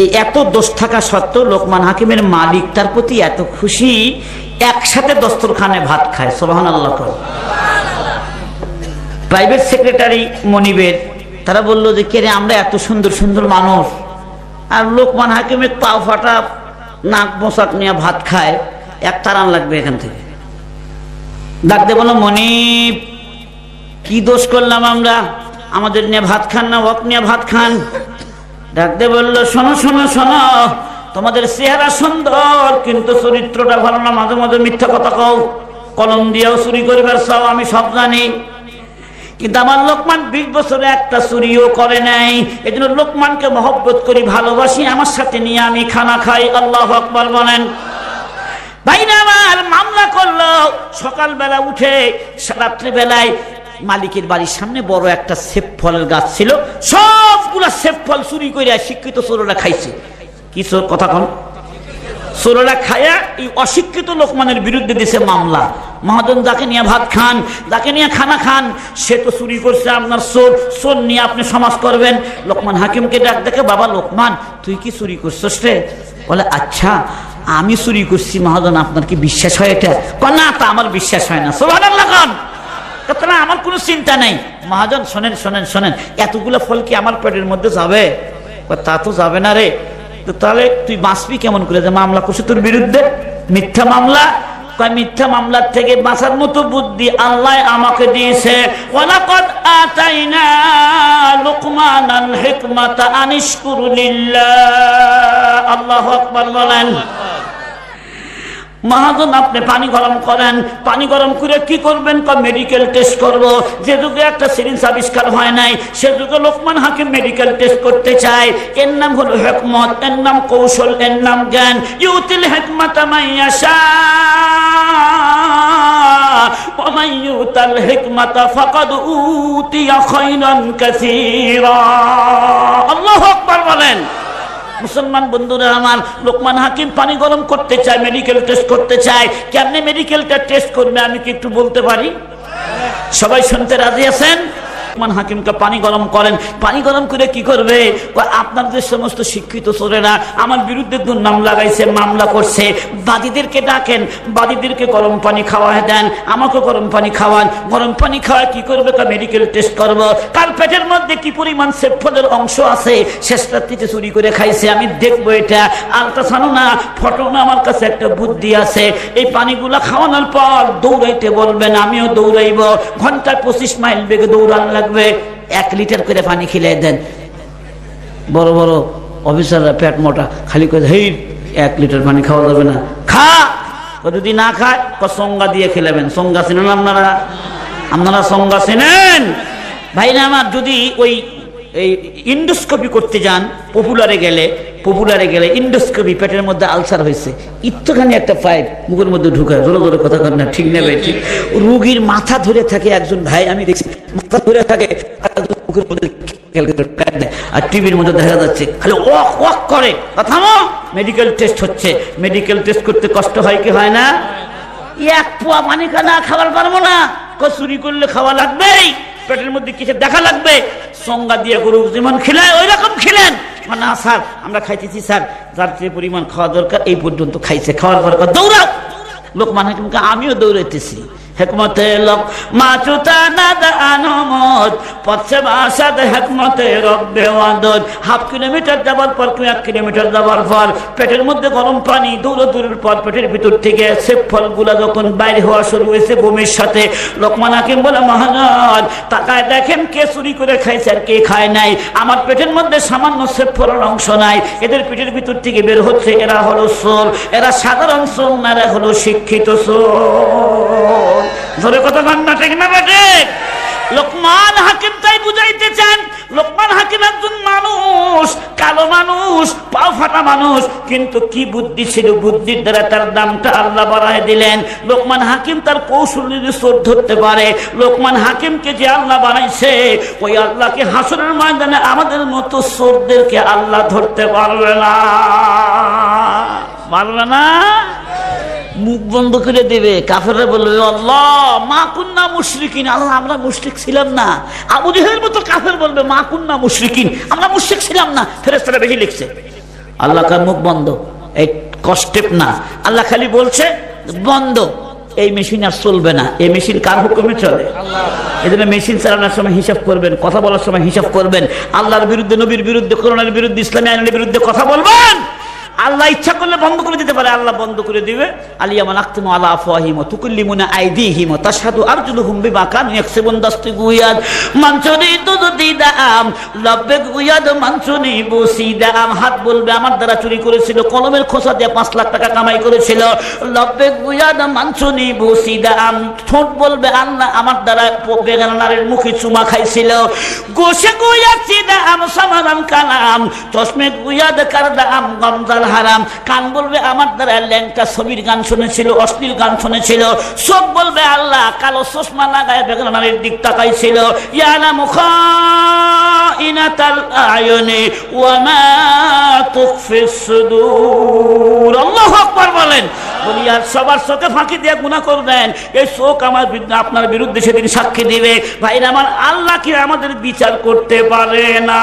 এই এত দোষ থাকা সত্ত্বেও লোকমান হাকিমের মালিক তার প্রতি এত খুশি, একসাথে দস্তরখানে ভাত খায়। সুবহানাল্লাহ। প্রাইভেট সেক্রেটারি মনিবের তারা বলল যে কে রে, আমরা এত সুন্দর সুন্দর মানুষ আর লোকমান হাকিমের পাও ফাটা নাক মোসাক নিয়ে ভাত খায়, এক তারান লাগবে এখান থেকে। ডাকতে বলো, মনিব কি দোষ করলাম আমরা, আমাদের নিয়ে ভাত খান না, ওয়াক নিয়ে ভাত খান। ডাকতে বললো, শোনো শোনো শোনো, তোমাদের চেহারা সুন্দর কিন্তু চরিত্রটা ভালো না, মাঝে মাঝে মিথ্যা কথা কও, কলম দিয়েও চুরি করবার চাও, আমি সব জানি। কিন্তু আমার লোকমান 20 বছরে একটা চুরিও করে নাই, এই জন্য লোকমানকে মহব্বত করি, ভালোবাসি, আমার সাথে নিয়ে আমি খানা খাই। আল্লাহু আকবার বলেন। ভাইরা আমার, মামলা করলো সকালবেলা উঠে, রাত্রিবেলায় মালিকের বাড়ির সামনে বড় একটা সেব ফলের গাছ ছিল, সবগুলা সেব ফল চুরি করে শিক্ষিত চোররা খাইছে। কি চোর কথা কন? চোররা খায়া এই অশিক্ষিত লোকমানের বিরুদ্ধে দিছে মামলা। মহাজন যাকে নিয়ে ভাত খান, যাকে নিয়ে খানা খান, সে তো চুরি করছে, আপনার চোর, চোর নিয়ে আপনি সমাজ করবেন। লোকমান হাকিমকে ডাক দেখে, বাবা লোকমান, তুই কি চুরি করছিস রে? বলে, আচ্ছা আমি চুরি করছি মহাজন, আপনার কি বিশ্বাস হয় এটা? না, তা আমার বিশ্বাস হয় না। সুবহানাল্লাহ। আমার কোনো চিন্তা নাই। মহাজন শোনেন শোনেন শোনেন, এতগুলো ফল কি আমার পেটের মধ্যে যাবে? তা তো যাবে না রে। তো তাহলে তুই বাঁচবি কেমন করে? যে মামলা করছে তোর বিরুদ্ধে, মিথ্যা মামলা। মিথ্যা মামলার থেকে বাঁচার মতো বুদ্ধি আল্লাহ আমাকে দিয়েছে। ওয়ালাকাদ আতাইনা লুকমানাল হিকমাতা আনিশকুর লিল্লাহ। আল্লাহু আকবার বলেন। মহাজন আপনি পানি গরম করেন, পানি গরম করে কি করবেন? মেডিকেল টেস্ট করব। যে যুগে একটা সিরিঞ্জ আবিষ্কার হয় নাই, সে যুগে লোকমান হাকিম মেডিকেল টেস্ট করতে চায়। এর নাম হলো হিকমত, এর নাম কৌশল, এর নাম জ্ঞান। ইউতিল হিকমাতা মান ইয়াশা ওয়া মান ইউতাল হিকমাতা ফাকাদ উতিয়া খায়রান কাসীরা। আল্লাহু আকবার বলেন। মুসলমান বন্ধুরা আমার, লোকমান হাকিম পানি গরম করতে চায়, মেডিকেল টেস্ট করতে চায়। কেমনে মেডিকেলটা টেস্ট করবে আমি কি একটু বলতে পারি? সবাই শুনতে রাজি আছেন? লোকমান হাকিমকে পানি গরম করেন। পানি গরম করে কি করবে? আপনার যে সমস্ত শিক্ষিত চোরেরা আমার বিরুদ্ধে দুর্নাম লাগাইছে, মামলা করছে, বাদীদেরকে ডাকেন, বাদীদেরকে গরম পানি খাওয়ায় দেন, আমাকে গরম পানি খাওয়ান। গরম পানি খাওয়ায় কি করবে? মেডিকেল টেস্ট করব। কার পেটের মধ্যে কি পরিমাণ সেফলের অংশ আছে, শেষ রাত্রিতে চুরি করে খাইছে, আমি দেখবো এটা। আলট্রাসাউন্ড না, ফটো না, আমার কাছে একটা বুদ্ধি আছে। এই পানিগুলা খাওয়ানোর পর দৌড়াইতে বলবেন, আমিও দৌড়াইব। ঘন্টায় 25 মাইল বেগে দৌড়ান লাগবে। 1 লিটার করে পানি খেলে দেন। বড় বড় অফিসাররা পেট মোটা, খালি করে, হেই 1 লিটার পানি খাওয়া যাবে না, খা। যদি না খায় সংজ্ঞা দিয়ে খেলাবেন। সংজ্ঞা চিনেন আপনারা? আপনারা সংজ্ঞা চিনেন? ভাইরা আমার, যদি ওই ইন্ডোস্কোপি করতে যান, পপুলারে গেলে ইন্ডোস্কোপি, পেটের মধ্যে আলসার হয়েছে, একটুখানি একটা পাইপ মুখের মধ্যে ঢুকায়, জোরে জোরে কথা কর না, ঠিক নেবে ঠিক। রুগীর মাথা ধরে থাকে একজন ভাই, আমি দেখছি মাথা ধরে থাকে, মুখের মধ্যে আর টিভির মধ্যে দেখা যাচ্ছে খালি ওয়াক ওয়াক করে। থামো, মেডিকেল টেস্ট হচ্ছে। মেডিকেল টেস্ট করতে কষ্ট হয় কি হয় না? 1 পোয়া পানি না খাবার পারবো না, চুরি করলে খাওয়া লাগবেই, পেটের মধ্যে কিছু দেখা লাগবে। সংজ্ঞা দিয়ে গরু যেমন খেলায় ওই রকম খেলেন। না স্যার, আমরা খাইতেছি স্যার, যার যে পরিমাণ খাওয়া দরকার এই পর্যন্ত খাইছে, খাওয়ার পর দৌড়াও। লোকমান হাকিমকে আমিও দৌড়াইতেছি। হিকমতে লোক মাচুতা নাদ আনমত পথে বাসাদ হিকমতে রব্বে ওয়াদদ। 1/2 কিলোমিটার যাবার পর, 1 কিলোমিটার যাবার পর পেটের মধ্যে গরম পানি, দৌড়াদৌড়ির পর পেটের ভিতর থেকে সে ফলগুলা যখন বাইরে হওয়া শুরু হয়েছে বমির সাথে, লোকমান হাকিম বলে, মহাজন তাকায় দেখেন কে চুরি করে খাইছে আর কে খায় নাই। আমার পেটের মধ্যে সামান্য সে ফলের অংশ নাই, এদের পেটের ভিতর থেকে বের হচ্ছে। এরা হলো চোর, এরা সাধারণ চোর না, এরা হলো শিক্ষিত চোর। ধরে কথা না, ঠিক না বেটে? লোকমান হাকিম তাই বুঝাইতে চান। লোকমান হাকিম একজন মানুষ, কালো মানুষ, পাও ফাটা মানুষ, কিন্তু কি বুদ্ধি ছিল, বুদ্ধির দ্বারা তার দামটা আল্লাহ বাড়ায় দিলেন। লোকমান হাকিম তার কৌশল যদি চোর ধরতে পারে, লোকমান হাকিমকে যে আল্লাহ বানাইছে, ওই আল্লাহকে হাসরের ময়দানে আমাদের মতো চোরদেরকে আল্লাহ ধরতে পারবে না, পারবে না। মুখ বন্ধ করে দেবে। কাফেররা বলবে, আল্লাহ মা কুন্না মুশরিকিন, আল্লাহ আমরা মুশরিক ছিলাম না। আবু জেহেলের মতো কাফের বলবে, মা কুন্না মুশরিকিন, আমরা মুশরিক ছিলাম না। ফেরেশতারা বেশি লিখছে। আল্লাহ কার মুখ বন্ধ, এই কষ্টেপ না, আল্লাহ খালি বলছে বন্ধ, এই মেশিন আর চলবে না। এই মেশিন কার হুকুমে চলে? এই জন্য মেশিন চালানোর সময় হিসাব করবেন, কথা বলার সময় হিসাব করবেন। আল্লাহর বিরুদ্ধে, নবীর বিরুদ্ধে, কোরআনের বিরুদ্ধে, ইসলামী আইনের বিরুদ্ধে কথা বলবেন, আল্লাহ ইচ্ছা করলে বন্ধ করে দিতে পারে, আল্লাহ বন্ধ করে দিবে। আলিয়ামা নাখতিমু আলা আফওয়াহিহিম ওয়া তুকাল্লিমুনা আইদিহিম ওয়া তাশহাদু আরজুলুহুম বিমা কানু ইয়াকসিবুন দাস্তিগুয়াদ মানসুনি তুযদিদাম লাব্বিক উয়াদ মানসুনি বুসিদাম। হাত বলবে আমার দ্বারা চুরি করেছিল, কলমের খোসা দিয়ে 5 লাখ টাকা কামাই করেছিল। লাব্বিক উয়াদ মানসুনি বুসিদাম। ঠোঁট বলবে আল্লাহ আমার দ্বারা বেগানা নারীর মুখে চুমা খাইছিল। গোশে গুয়াদ সিদাম সামারাম কালাম চশমে গুয়াদ কারদাম গমজাল হারাম। কান বলবে আমার দ্বারা ল্যাংটা ছবির গান শুনেছিল, অশ্লীল গান শুনেছিল। চোখ বলবে আল্লাহ কালো চশমা লাগায় বেগানা নারীর দিক তাকাইছিল। ইয়ালামু খাইনাতাল আয়ুনি ওয়া মা তুখফিস সুদূর। আল্লাহু আকবার বলেন। বলি আর সবার চোখে ফাঁকি দিয়ে গুনাহ করবেন, এই চোখ আমার বিরুদ্ধে, আপনার বিরুদ্ধে সেদিন সাক্ষী দিবে। ভাইরা আমার, আল্লাহ কি আমাদের বিচার করতে পারে না?